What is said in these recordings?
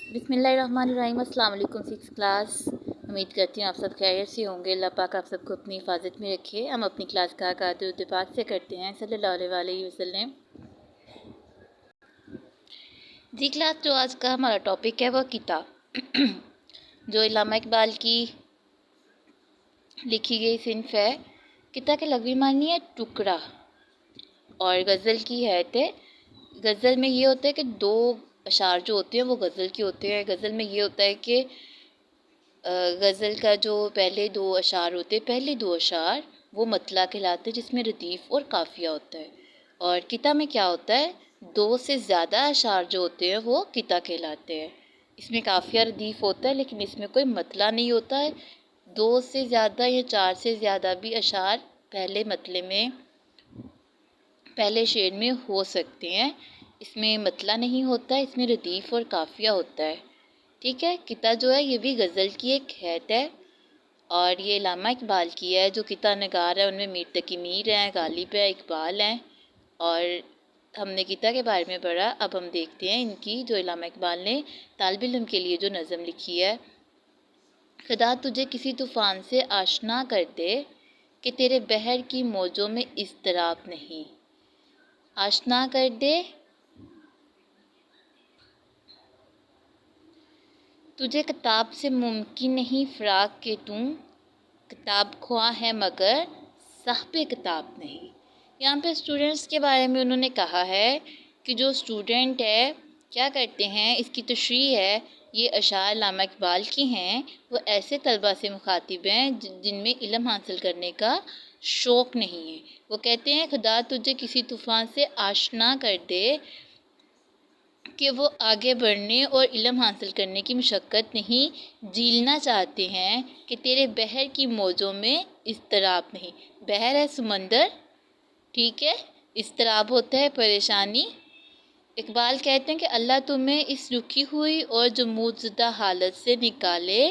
बिस्मिल्लाहिर्रहमानिर्रहीम। अस्सलाम वालेकुम सिक्स क्लास। उम्मीद करती हूँ आप सब खैरियत से होंगे। अल्लाह पाक आप सबको अपनी हिफाजत में रखे। हम अपनी क्लास का आगाज़ दुरूद पाक से करते हैं सल्लल्लाहु अलैहि वसल्लम। जी क्लास, जो आज का हमारा टॉपिक है वो किताब जो अल्लामा इकबाल की लिखी गई सिनफ है। किताब के लग़वी मानी है टुकड़ा और गज़ल की हैत है। गज़ल में ये होता है कि दो अशार जो होते हैं वो गज़ल के होते हैं। गज़ल में ये होता है कि गज़ल का जो पहले दो अशार वो मतला कहलाते हैं, जिसमें रदीफ़ और काफ़िया होता है। और किता में क्या होता है, दो से ज़्यादा अशार जो होते हैं वो किता कहलाते हैं। इसमें काफ़िया रदीफ़ होता है, लेकिन इसमें कोई मतला नहीं होता है। दो से ज़्यादा या चार से ज़्यादा भी अशार पहले मतले में, पहले शेर में हो सकते हैं। इसमें मतला नहीं होता है, इसमें रदीफ़ और काफ़िया होता है। ठीक है। किता जो है ये भी गज़ल की एक हैत है और ये अल्लामा इकबाल की है। जो किता नगार है उनमें मीर तकी मीर हैं, गालिब है, इकबाल हैं। और हमने किता के बारे में पढ़ा। अब हम देखते हैं इनकी, जो अल्लामा इकबाल ने तालिब इल्म के लिए जो नज़म लिखी है। खुदा तुझे किसी तूफ़ान से आशना कर दे कि तेरे बहर की मौजों में इज़्तिराब नहीं। आशना कर दे तुझे किताब से मुमकिन नहीं फ़राक़ के तू किताब ख्वाह है मगर साहिब किताब नहीं। यहाँ पे स्टूडेंट्स के बारे में उन्होंने कहा है कि जो स्टूडेंट है क्या करते हैं, इसकी तशरीह है। ये अशार अल्लामा इकबाल की हैं। वो ऐसे तलबा से मुखातिब हैं जिनमें इल्म हासिल करने का शौक़ नहीं है। वो कहते हैं खुदा तुझे किसी तूफ़ान से आशना कर दे कि वो आगे बढ़ने और इल्म हासिल करने की मशक्क़त नहीं झीलना चाहते हैं कि तेरे बहर की मौजों में इज़्तिराब नहीं। बहर है समंदर, ठीक है। इज़्तिराब होता है परेशानी। इकबाल कहते हैं कि अल्लाह तुम्हें इस रुकी हुई और जमूदज़दा हालत से निकाले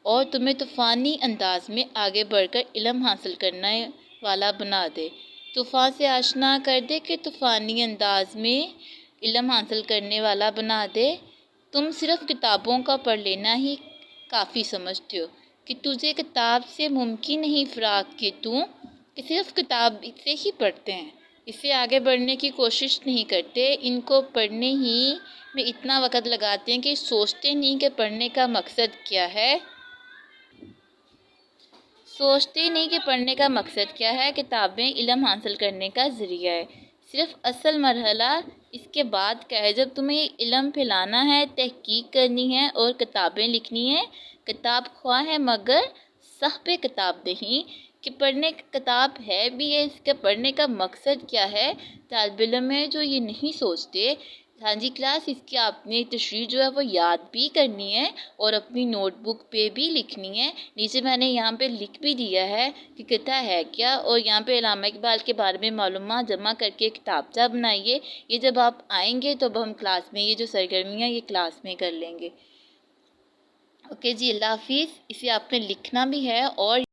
और तुम्हें तूफ़ानी अंदाज में आगे बढ़कर इल्म हासिल करने वाला बना दे। तूफ़ान से आशना कर दे कि तूफ़ानी अंदाज में इल्म हासिल करने वाला बना दे। तुम सिर्फ़ किताबों का पढ़ लेना ही काफ़ी समझते हो कि तुझे किताब से मुमकिन नहीं फ़राक़ के तू कि सिर्फ़ किताब से ही पढ़ते हैं, इससे आगे बढ़ने की कोशिश नहीं करते। इनको पढ़ने ही में इतना वक़्त लगाते हैं कि सोचते नहीं कि पढ़ने का मकसद क्या है। सोचते नहीं कि पढ़ने का मकसद क्या है। किताबें इल्म हासिल करने का ज़रिया है। सिर्फ़ असल मरहला इसके बाद का है, जब तुम्हें इल्म फैलाना है, तहकीक करनी है और किताबें लिखनी है। किताब ख्वाह है मगर साहिब किताब नहीं, कि पढ़ने की किताब है भी है, इसका पढ़ने का मकसद क्या है। तालिब इल्म है जो ये नहीं सोचते। हाँ जी क्लास, इसकी आपने तशरीह जो है वो याद भी करनी है और अपनी नोटबुक पे भी लिखनी है। नीचे मैंने यहाँ पे लिख भी दिया है कि किता है क्या, और यहाँ पे अल्लामा इकबाल के बारे में मालूमात जमा करके किताबचा बनाइए। ये जब आप आएंगे तो अब हम क्लास में ये जो सरगर्मियाँ ये क्लास में कर लेंगे। ओके जी, अल्लाह हाफिज़। इसे आपने लिखना भी है और